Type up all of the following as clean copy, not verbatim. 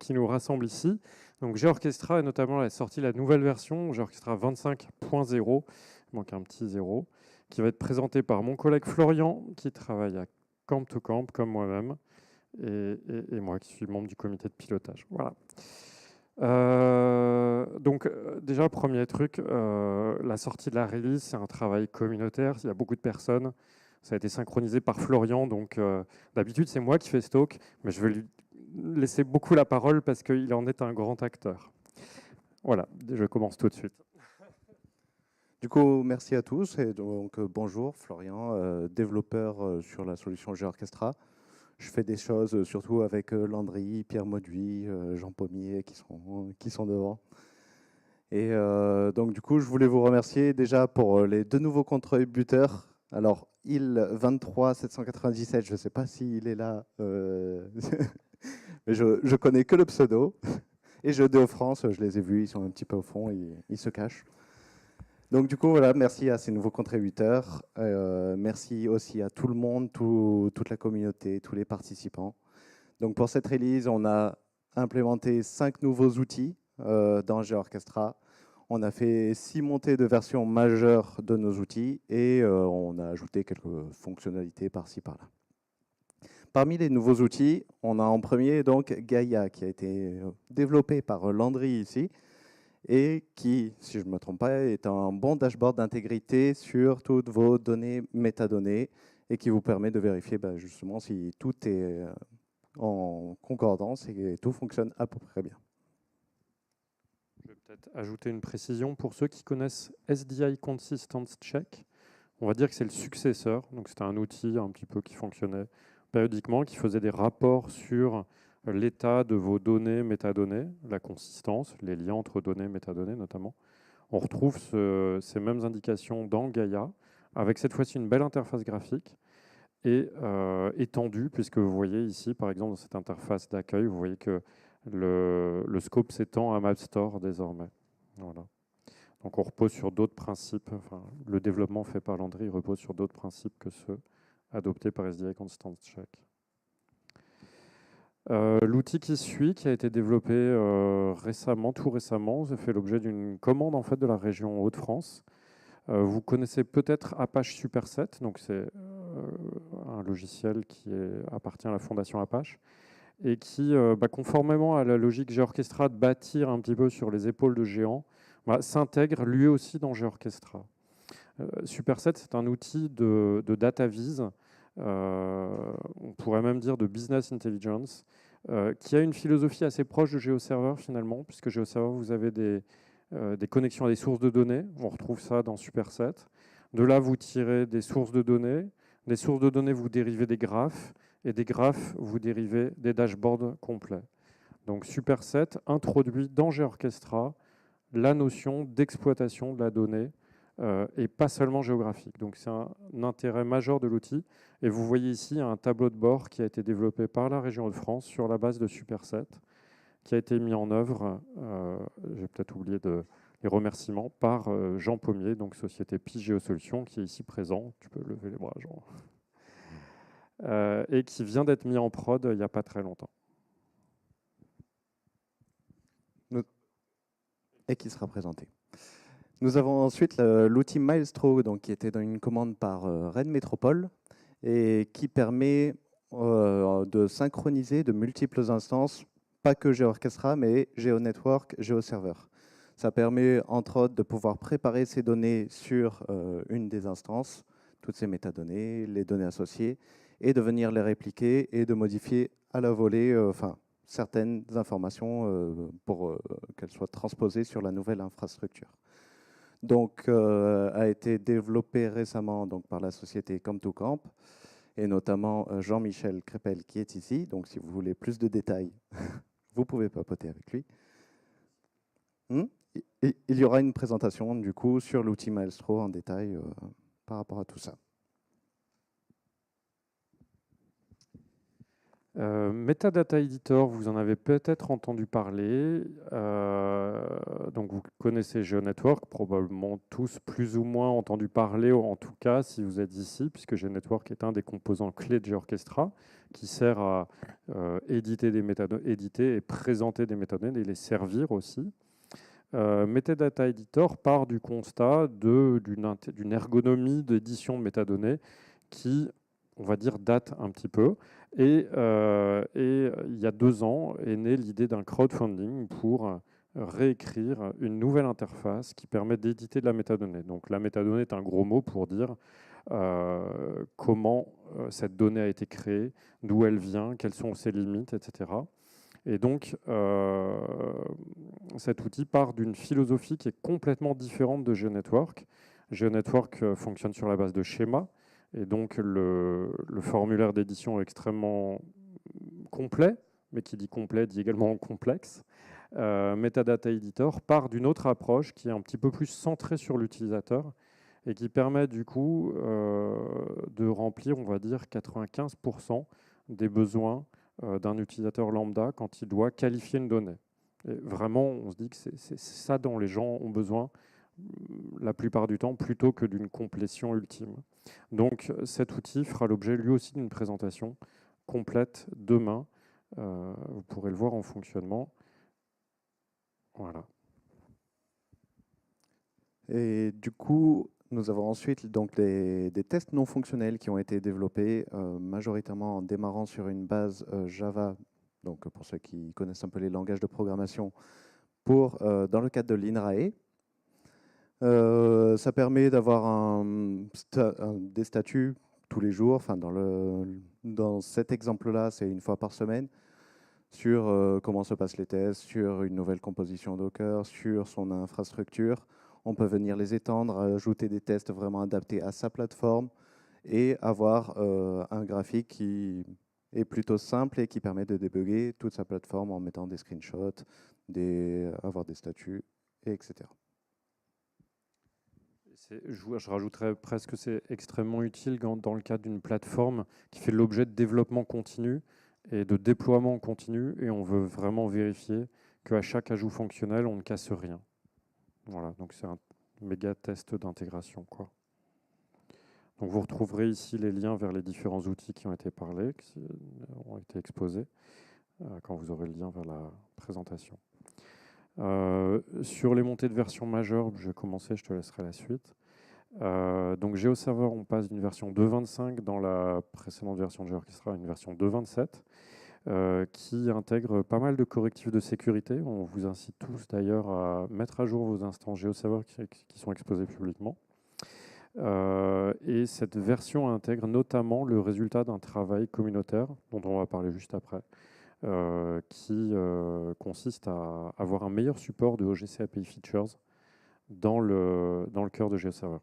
qui nous rassemble ici. Donc GeoOrchestra et notamment la sortie de la nouvelle version, GeoOrchestra 25.0, il manque un petit zéro, qui va être présentée par mon collègue Florian, qui travaille à Camp to Camp, comme moi-même, et moi, qui suis membre du comité de pilotage. Voilà. Donc déjà, premier truc, la sortie de la release, c'est un travail communautaire, il y a beaucoup de personnes. Ça a été synchronisé par Florian, donc d'habitude c'est moi qui fais ce talk, mais je vais lui laisser beaucoup la parole parce qu'il en est un grand acteur. Voilà, je commence tout de suite. Du coup, merci à tous. Et donc, bonjour, Florian, développeur sur la solution GeoOrchestra. Je fais des choses surtout avec Landry, Pierre Mauduit, Jean Pommier qui sont devant. Et donc, du coup, je voulais vous remercier déjà pour les 2 nouveaux contributeurs. Alors, il 23 797, je ne sais pas s'il est là, mais je connais que le pseudo. Et Jeux France, je les ai vus, ils sont un petit peu au fond, ils se cachent. Donc du coup, voilà, merci à ces nouveaux contributeurs. Merci aussi à tout le monde, toute la communauté, tous les participants. Donc pour cette release, on a implémenté 5 nouveaux outils dans GeoOrchestra. On a fait 6 montées de versions majeures de nos outils et on a ajouté quelques fonctionnalités par-ci, par-là. Parmi les nouveaux outils, on a en premier donc Gaia qui a été développé par Landry ici, et qui, si je ne me trompe pas, est un bon dashboard d'intégrité sur toutes vos données, métadonnées, et qui vous permet de vérifier justement si tout est en concordance et que tout fonctionne à peu près bien. Je vais peut-être ajouter une précision pour ceux qui connaissent SDI Consistence Check. On va dire que c'est le successeur, donc c'était un outil un petit peu qui fonctionnait périodiquement, qui faisait des rapports sur l'état de vos données, métadonnées, la consistance, les liens entre données, métadonnées notamment. On retrouve ces mêmes indications dans Gaia, avec cette fois-ci une belle interface graphique et étendue, puisque vous voyez ici, par exemple, dans cette interface d'accueil, vous voyez que le scope s'étend à MapStore désormais. Voilà. Donc on repose sur d'autres principes, enfin, le développement fait par Landry repose sur d'autres principes que ceux adoptés par SDI Consistence Check. L'outil qui suit, qui a été développé récemment, tout récemment, ça fait l'objet d'une commande en fait de la région Hauts-de-France. Vous connaissez peut-être Apache Superset, donc c'est un logiciel qui appartient à la fondation Apache et qui, conformément à la logique GeoOrchestra de bâtir un petit peu sur les épaules de géants, s'intègre lui aussi dans GeoOrchestra. Superset, c'est un outil de data viz, on pourrait même dire de business intelligence, qui a une philosophie assez proche de GeoServer finalement, puisque GeoServer, vous avez des connexions à des sources de données, on retrouve ça dans Superset. De là, vous tirez des sources de données, des sources de données, vous dérivez des graphes, et des graphes, vous dérivez des dashboards complets. Donc Superset introduit dans GeoOrchestra la notion d'exploitation de la donnée et pas seulement géographique. Donc c'est un intérêt majeur de l'outil. Et vous voyez ici un tableau de bord qui a été développé par la région Hauts-de-France sur la base de Superset, qui a été mis en œuvre, j'ai peut-être oublié les remerciements, par Jean Pommier, donc société Pi Géosolutions, qui est ici présent. Tu peux lever les bras, Jean. Et qui vient d'être mis en prod il n'y a pas très longtemps. Et qui sera présenté. Nous avons ensuite l'outil Maestro, donc, qui était dans une commande par Rennes Métropole et qui permet de synchroniser de multiples instances, pas que GeoOrchestra, mais GeoNetwork, GeoServer. Ça permet, entre autres, de pouvoir préparer ces données sur une des instances, toutes ces métadonnées, les données associées, et de venir les répliquer et de modifier à la volée certaines informations pour qu'elles soient transposées sur la nouvelle infrastructure. Donc, a été développé récemment donc, par la société Camp2Camp, et notamment Jean-Michel Crépel qui est ici. Donc, si vous voulez plus de détails, vous pouvez papoter avec lui. Il y aura une présentation du coup sur l'outil Maestro en détail par rapport à tout ça. Metadata Editor, vous en avez peut-être entendu parler. Donc vous connaissez GeoNetwork, probablement tous plus ou moins entendu parler, en tout cas si vous êtes ici, puisque GeoNetwork est un des composants clés de GeoOrchestra, qui sert à éditer des métadonnées, éditer et présenter des métadonnées et les servir aussi. Metadata Editor part du constat d'une ergonomie d'édition de métadonnées qui, on va dire, date un petit peu. Et il y a 2 ans est née l'idée d'un crowdfunding pour réécrire une nouvelle interface qui permet d'éditer de la métadonnée. Donc la métadonnée est un gros mot pour dire comment cette donnée a été créée, d'où elle vient, quelles sont ses limites, etc. Et donc, cet outil part d'une philosophie qui est complètement différente de GeoNetwork. GeoNetwork fonctionne sur la base de schémas, et donc le formulaire d'édition est extrêmement complet, mais qui dit complet dit également complexe. Metadata Editor part d'une autre approche qui est un petit peu plus centrée sur l'utilisateur et qui permet du coup de remplir, on va dire, 95% des besoins d'un utilisateur lambda quand il doit qualifier une donnée. Et vraiment, on se dit que c'est ça dont les gens ont besoin la plupart du temps, plutôt que d'une complétion ultime. Donc cet outil fera l'objet lui aussi d'une présentation complète demain. Vous pourrez le voir en fonctionnement. Voilà. Et du coup, nous avons ensuite donc des tests non fonctionnels qui ont été développés majoritairement en démarrant sur une base Java, donc pour ceux qui connaissent un peu les langages de programmation, dans le cadre de l'INRAE. Ça permet d'avoir des statuts tous les jours. Enfin, dans cet exemple-là, c'est une fois par semaine, sur comment se passent les tests, sur une nouvelle composition Docker, sur son infrastructure. On peut venir les étendre, ajouter des tests vraiment adaptés à sa plateforme et avoir un graphique qui est plutôt simple et qui permet de débugger toute sa plateforme en mettant des screenshots, avoir des statuts, etc. Je rajouterais presque que c'est extrêmement utile dans le cadre d'une plateforme qui fait l'objet de développement continu et de déploiement continu, et on veut vraiment vérifier qu'à chaque ajout fonctionnel, on ne casse rien. Voilà, donc c'est un méga test d'intégration, quoi. Donc vous retrouverez ici les liens vers les différents outils qui ont été parlés, qui ont été exposés, quand vous aurez le lien vers la présentation. Sur les montées de version majeure, je vais commencer, je te laisserai la suite. Donc GeoServer, on passe d'une version 2.25 dans la précédente version de GeoOrchestra à une version 2.27 qui intègre pas mal de correctifs de sécurité. On vous incite tous d'ailleurs à mettre à jour vos instances GeoServer qui sont exposés publiquement. Et cette version intègre notamment le résultat d'un travail communautaire dont on va parler juste après, qui consiste à avoir un meilleur support de OGC API Features dans le cœur de GeoServer.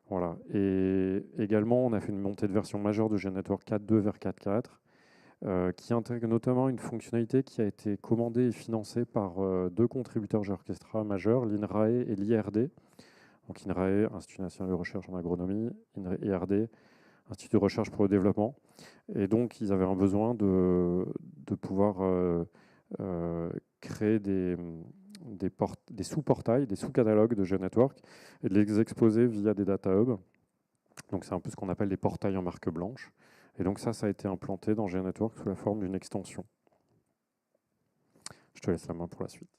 Voilà. Et également, on a fait une montée de version majeure de GeoNetwork 4.2 vers 4.4, qui intègre notamment une fonctionnalité qui a été commandée et financée par 2 contributeurs GeoOrchestra majeurs, l'INRAE et l'IRD. Donc INRAE, Institut national de recherche en agronomie, IRD, Institut de recherche pour le développement. Et donc, ils avaient un besoin de pouvoir créer des sous-portails, des sous-catalogues de GeoNetwork et de les exposer via des data hubs. Donc, c'est un peu ce qu'on appelle des portails en marque blanche. Et donc, ça a été implanté dans GeoNetwork sous la forme d'une extension. Je te laisse la main pour la suite.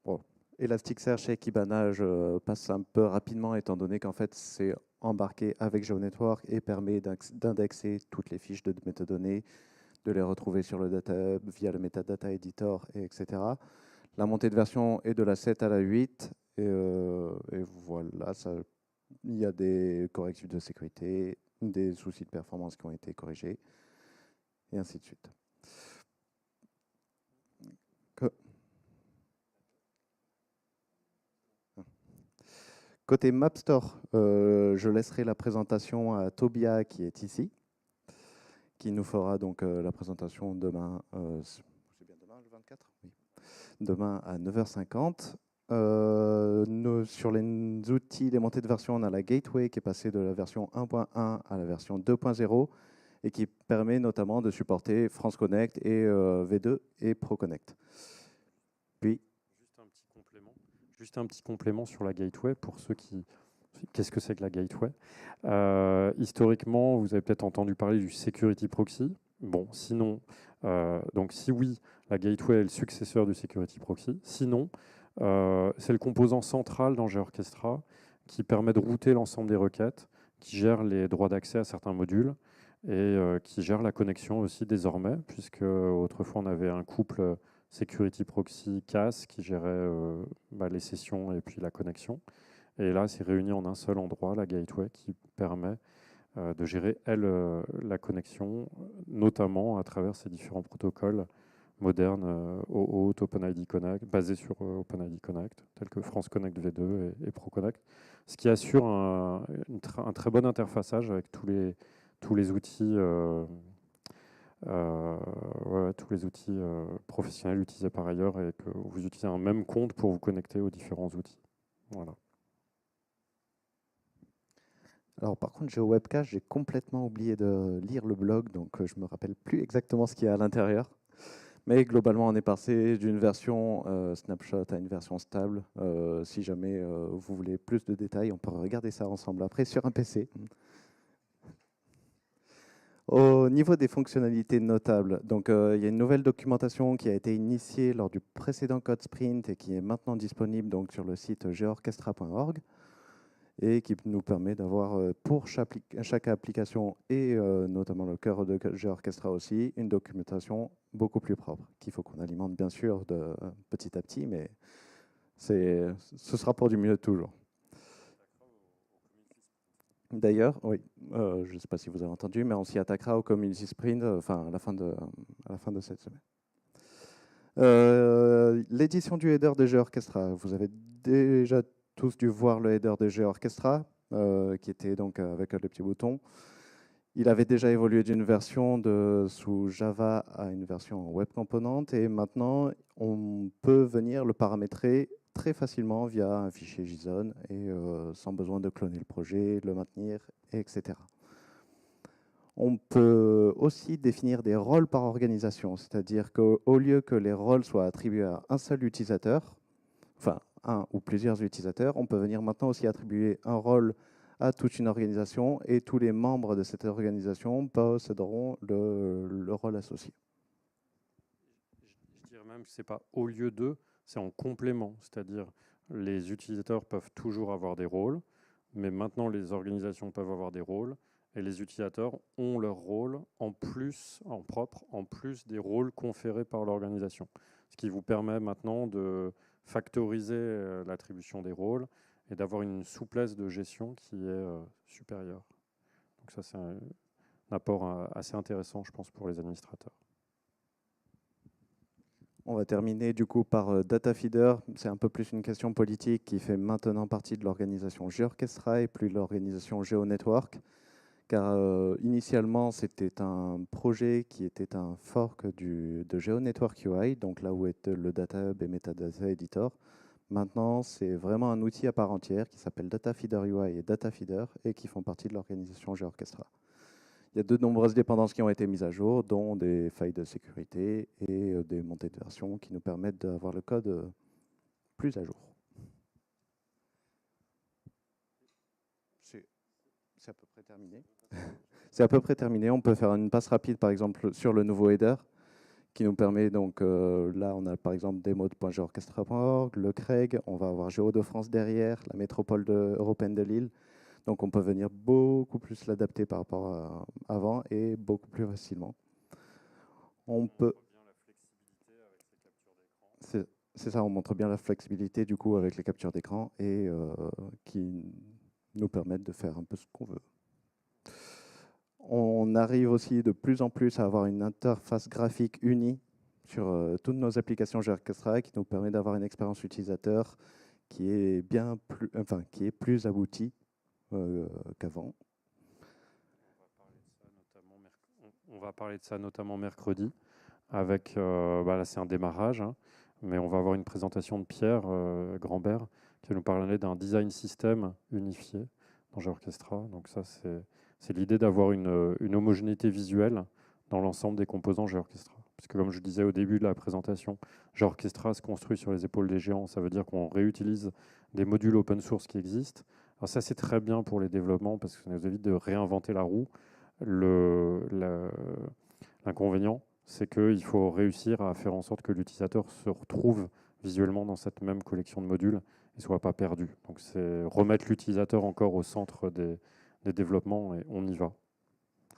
Bon. Elasticsearch et Kibana, je passe un peu rapidement étant donné qu'en fait, c'est embarqué avec GeoNetwork et permet d'indexer toutes les fiches de métadonnées, de les retrouver sur le data hub via le metadata editor, etc. La montée de version est de la 7 à la 8 et voilà, il y a des correctifs de sécurité, des soucis de performance qui ont été corrigés et ainsi de suite. Côté MapStore, je laisserai la présentation à Tobia qui est ici, qui nous fera donc la présentation demain. C'est bien demain, le 24 ? Oui. Demain à 9h50. Sur les outils, les montées de version, on a la Gateway qui est passée de la version 1.1 à la version 2.0 et qui permet notamment de supporter France Connect et V2 et ProConnect. Puis, juste un petit complément sur la gateway pour ceux qui... Qu'est-ce que c'est que la gateway? Historiquement, vous avez peut-être entendu parler du security proxy. Bon, sinon, donc si oui, la gateway est le successeur du security proxy. Sinon, c'est le composant central dans GeoOrchestra qui permet de router l'ensemble des requêtes, qui gère les droits d'accès à certains modules et qui gère la connexion aussi désormais, puisque autrefois on avait un couple security proxy CAS qui gérait les sessions et puis la connexion. Et là, c'est réuni en un seul endroit, la gateway, qui permet de gérer, elle, la connexion, notamment à travers ces différents protocoles modernes, OAuth, OpenID Connect, basés sur OpenID Connect, tels que France Connect V2 et ProConnect, ce qui assure un très bon interfaçage avec tous les outils, tous les outils professionnels utilisés par ailleurs et que vous utilisez un même compte pour vous connecter aux différents outils. Voilà. alors par contre, GeoWebcache, j'ai complètement oublié de lire le blog, donc je me rappelle plus exactement ce qu'il y a à l'intérieur. Mais globalement, on est passé d'une version snapshot à une version stable. Si jamais vous voulez plus de détails, on peut regarder ça ensemble après sur un PC. Au niveau des fonctionnalités notables, donc il y a une nouvelle documentation qui a été initiée lors du précédent code sprint et qui est maintenant disponible donc sur le site georchestra.org et qui nous permet d'avoir pour chaque application et notamment le cœur de GeoOrchestra aussi, une documentation beaucoup plus propre, qu'il faut qu'on alimente bien sûr petit à petit, mais ce sera pour du mieux toujours. D'ailleurs, oui, je ne sais pas si vous avez entendu, mais on s'y attaquera au Community Sprint à la fin de cette semaine. L'édition du header de GeoOrchestra, vous avez déjà tous dû voir le header de GeoOrchestra, qui était donc avec le petit bouton. Il avait déjà évolué d'une version sous Java à une version Web Component, et maintenant on peut venir le paramétrer très facilement via un fichier JSON et sans besoin de cloner le projet, le maintenir, etc. On peut aussi définir des rôles par organisation, c'est-à-dire qu'au lieu que les rôles soient attribués à un seul utilisateur, enfin un ou plusieurs utilisateurs, on peut venir maintenant aussi attribuer un rôle à toute une organisation et tous les membres de cette organisation posséderont le rôle associé. Je dirais même que ce n'est pas au lieu de, c'est en complément, c'est-à-dire les utilisateurs peuvent toujours avoir des rôles, mais maintenant les organisations peuvent avoir des rôles et les utilisateurs ont leur rôle en plus, en propre, en plus des rôles conférés par l'organisation. Ce qui vous permet maintenant de factoriser l'attribution des rôles et d'avoir une souplesse de gestion qui est supérieure. Donc ça, c'est un apport assez intéressant, je pense, pour les administrateurs. On va terminer du coup par Datafeeder. C'est un peu plus une question politique qui fait maintenant partie de l'organisation GeoOrchestra et plus l'organisation GeoNetwork. Car initialement, c'était un projet qui était un fork de GeoNetwork UI, donc là où est le Data Hub et Metadata Editor. Maintenant, c'est vraiment un outil à part entière qui s'appelle Datafeeder UI et Datafeeder et qui font partie de l'organisation GeoOrchestra. Il y a de nombreuses dépendances qui ont été mises à jour, dont des failles de sécurité et des montées de version qui nous permettent d'avoir le code plus à jour. C'est à peu près terminé. C'est à peu près terminé. On peut faire une passe rapide, par exemple, sur le nouveau header, qui nous permet, donc, là, on a par exemple demo.georchestra.org, le CREG, on va avoir Géo de France derrière, la métropole européenne de Lille. Donc, on peut venir beaucoup plus l'adapter par rapport à avant et beaucoup plus facilement. On peut... C'est ça, on montre bien la flexibilité, du coup, avec les captures d'écran et qui nous permettent de faire un peu ce qu'on veut. On arrive aussi de plus en plus à avoir une interface graphique unie sur toutes nos applications GeoOrchestra qui nous permet d'avoir une expérience utilisateur qui est qui est plus aboutie qu'avant. On va parler de ça notamment mercredi avec, là c'est un démarrage, hein, mais on va avoir une présentation de Pierre Grandbert qui va nous parler d'un design system unifié dans GeoOrchestra. Donc ça, C'est l'idée d'avoir une homogénéité visuelle dans l'ensemble des composants GeoOrchestra. Puisque comme je disais au début de la présentation, GeoOrchestra se construit sur les épaules des géants. Ça veut dire qu'on réutilise des modules open source qui existent. Alors ça, c'est très bien pour les développements parce que ça nous évite de réinventer la roue. L'inconvénient, c'est qu'il faut réussir à faire en sorte que l'utilisateur se retrouve visuellement dans cette même collection de modules et ne soit pas perdu. Donc c'est remettre l'utilisateur encore au centre des développements et on y va.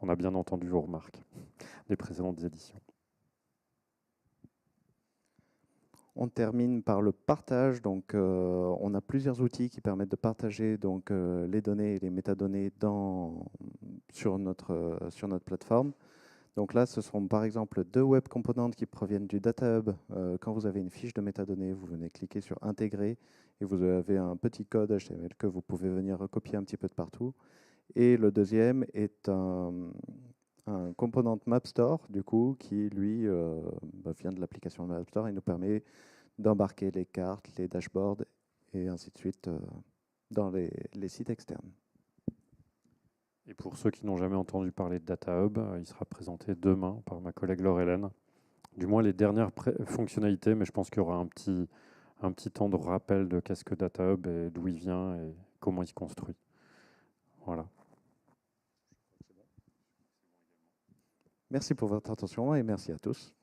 On a bien entendu vos remarques des précédentes éditions. On termine par le partage. Donc, on a plusieurs outils qui permettent de partager donc, les données et les métadonnées sur notre plateforme. Donc là, ce seront par exemple 2 web componentes qui proviennent du Data Hub. Quand vous avez une fiche de métadonnées, vous venez cliquer sur Intégrer et vous avez un petit code HTML que vous pouvez venir recopier un petit peu de partout. Et le deuxième est un component MapStore, du coup, qui lui vient de l'application MapStore et nous permet d'embarquer les cartes, les dashboards et ainsi de suite dans les sites externes. Et pour ceux qui n'ont jamais entendu parler de Data Hub, il sera présenté demain par ma collègue Laure-Hélène. Du moins les dernières fonctionnalités, mais je pense qu'il y aura un petit temps de rappel de qu'est-ce que Data Hub et d'où il vient et comment il se construit. Voilà. Merci pour votre attention et merci à tous.